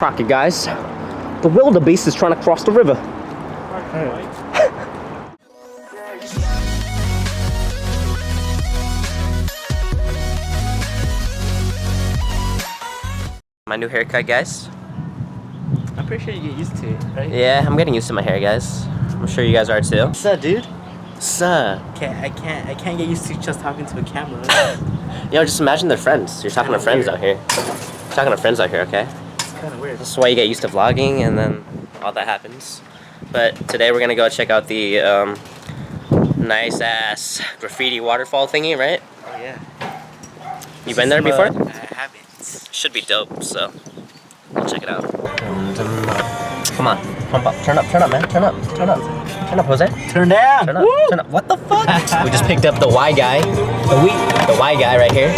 Crickeeey, guys. The wildebeest is trying to cross the river. My new haircut, guys. I'm pretty sure you get used to it, right? Yeah, I'm getting used to my hair, guys. I'm sure you guys are too. What's up, dude? Suh. I can't get used to just talking to a camera. Yo, just imagine they're friends. You're talking to friends out here. You're talking to friends out here, okay? It's kind of weird. This is why you get used to vlogging, and then all that happens. But today we're gonna go check out the nice ass graffiti waterfall thingy, right? Oh yeah. You been there before? I haven't. Should be dope, so we'll check it out. Come on, pump up, turn up, man, turn up, Jose. Turn down. Turn up, turn up. What the fuck? We just picked up the Y guy, the Y guy right here.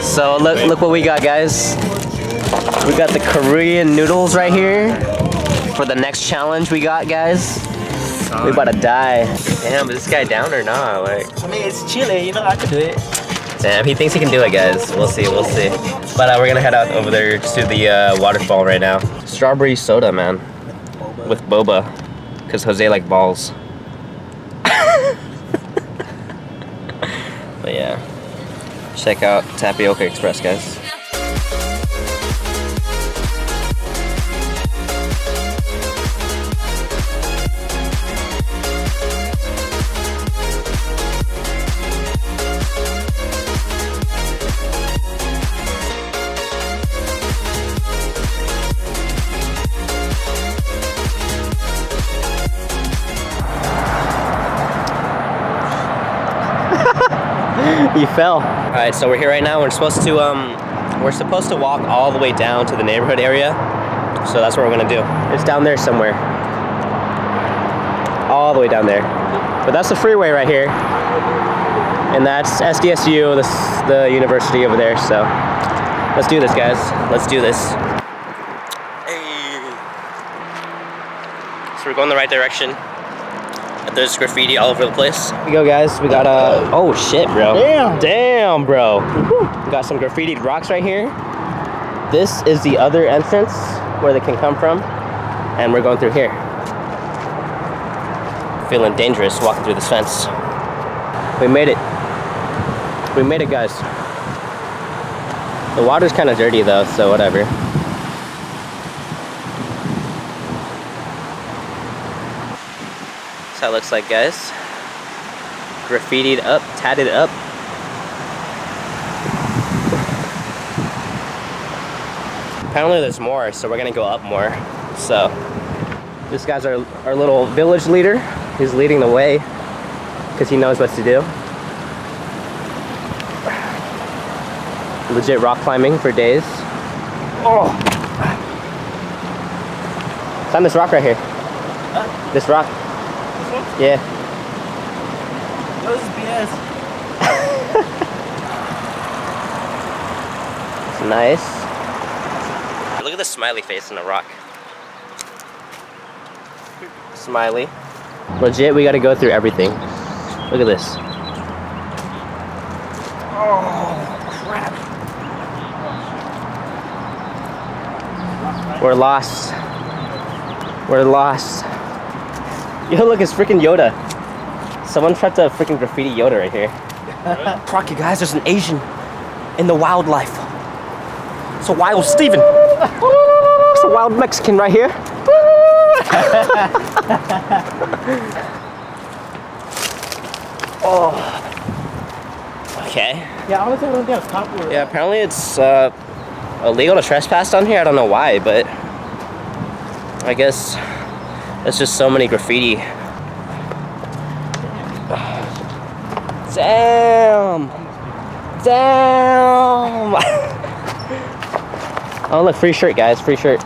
So look what we got, guys. We got the Korean noodles right here for the next challenge we got, guys. We about to die. Damn, is this guy down or not? Like, I mean, it's Chile, you know, I can do it. damn, he thinks he can do it, guys. We'll see. But we're gonna head out over there to the waterfall right now. Strawberry soda, man. With boba. Because Jose like balls. But yeah. Check out Tapioca Express, guys. You fell. All right, so we're here right now. We're supposed to walk all the way down to the neighborhood area. So that's what we're gonna do. It's down there somewhere. All the way down there. But that's the freeway right here. And that's SDSU, the university over there. So let's do this, guys. Let's do this. Hey. So we're going the right direction. There's graffiti all over the place. Here we go, guys. We got oh shit, bro. Damn, bro. We got some graffitied rocks right here. This is the other entrance where they can come from, and we're going through here. Feeling dangerous walking through this fence. We made it. We made it, guys. The water's kind of dirty though, so whatever. That's how it looks like, guys. Graffitied up, tatted up. Apparently there's more, so we're gonna go up more. So this guy's our little village leader. He's leading the way because he knows what to do. Legit rock climbing for days. Oh! It's on this rock right here. Huh? This rock. Yeah. That was BS. It's nice. Look at the smiley face in the rock. Smiley. Legit, we gotta go through everything. Look at this. Oh, crap. We're lost. We're lost. Yo, look, it's freaking Yoda. Someone tried to freaking graffiti Yoda right here. Crikey, guys, there's an Asian in the wildlife. It's a wild Steven. It's a wild Mexican right here. Oh. Okay. Yeah, I want to say something else. Popular. Yeah, apparently it's illegal to trespass down here. I don't know why, but I guess there's just so many graffiti. Damn! Damn! Oh look, free shirt, guys, free shirt.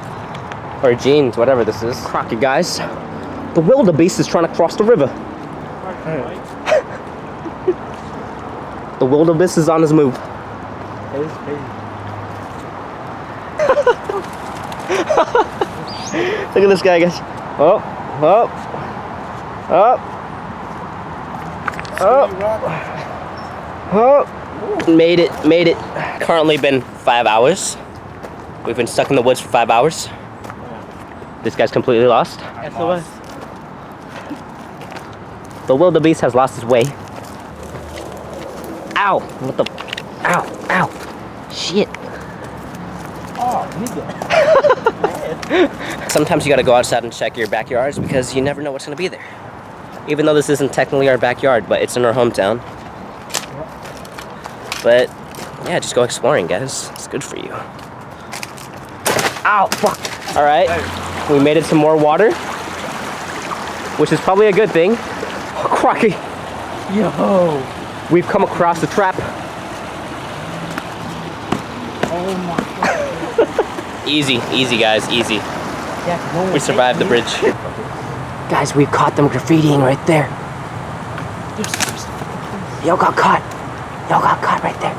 Or jeans, whatever this is. Crikey, guys. The wildebeest is trying to cross the river. The wildebeest is on his move. That is crazy. Look at this guy, guys. Oh, oh, oh, oh. Made it. Currently been 5 hours. We've been stuck in the woods for 5 hours. This guy's completely lost. SOS. The wildebeest has lost his way. Ow! What the? Ow! Ow! Shit! Oh, nigga. Sometimes you gotta go outside and check your backyards because you never know what's gonna be there. Even though this isn't technically our backyard, but it's in our hometown. But yeah, just go exploring, guys. It's good for you. Ow! Fuck! All right, we made it some more water, which is probably a good thing. Oh, Crickeeey! Yo. We've come across the trap. Oh my god. Easy, easy, guys, easy. Yeah, no We survived the bridge. Guys, we've caught them graffitiing right there. Y'all got caught. Y'all got caught right there.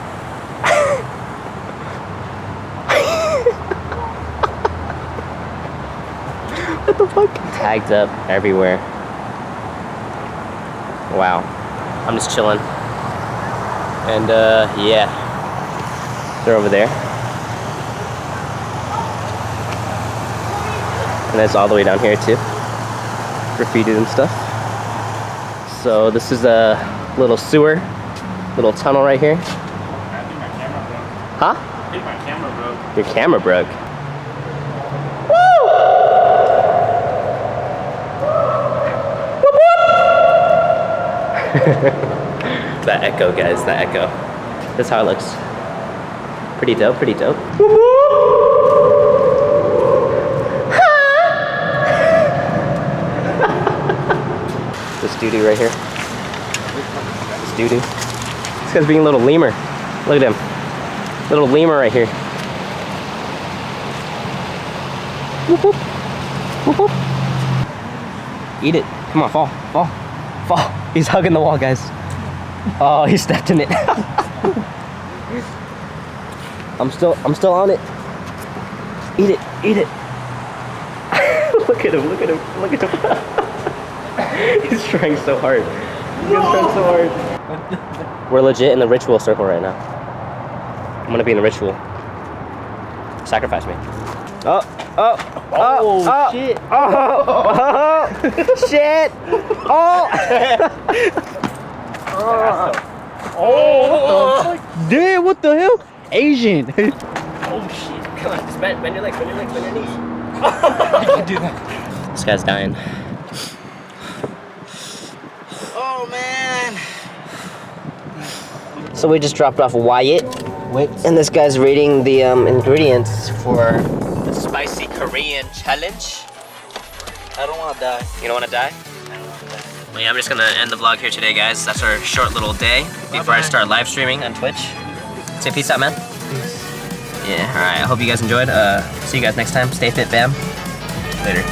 What the fuck? Tagged up everywhere. Wow. I'm just chilling. And yeah. They're over there. And it's all the way down here too. Graffiti and stuff. So this is a little sewer, little tunnel right here. I think my camera broke. Huh? I think my camera broke. Your camera broke. That echo, guys, that echo. That's how it looks. Pretty dope, pretty dope. This doo-doo right here. This doo-doo. This guy's being a little lemur. Look at him. Little lemur right here. Whoop, whoop. Whoop, whoop. Eat it. Come on, fall, fall, fall. He's hugging the wall, guys. Oh, he stepped in it. I'm still on it. Eat it, eat it. Look at him, look at him, look at him. He's trying so hard. He's trying so hard. We're legit in the ritual circle right now. I'm gonna be in the ritual. Sacrifice me. Oh, oh, oh, oh, shit. Oh, oh, shit. Oh. Oh, Damn, what the hell? Asian. oh shit. Come on, just bend your legs, bend your legs, bend your knees. I can do that. This guy's dying. Oh man. So we just dropped off Wyatt. Wait. And this guy's reading the ingredients for the spicy Korean challenge. I don't want to die. You don't want to die? I don't want to die. Well, yeah, I'm just gonna end the vlog here today, guys. That's our short little day before I start live streaming on Twitch. Say peace out, man. Peace. Yeah, alright. I hope you guys enjoyed. See you guys next time. Stay fit, fam. Later.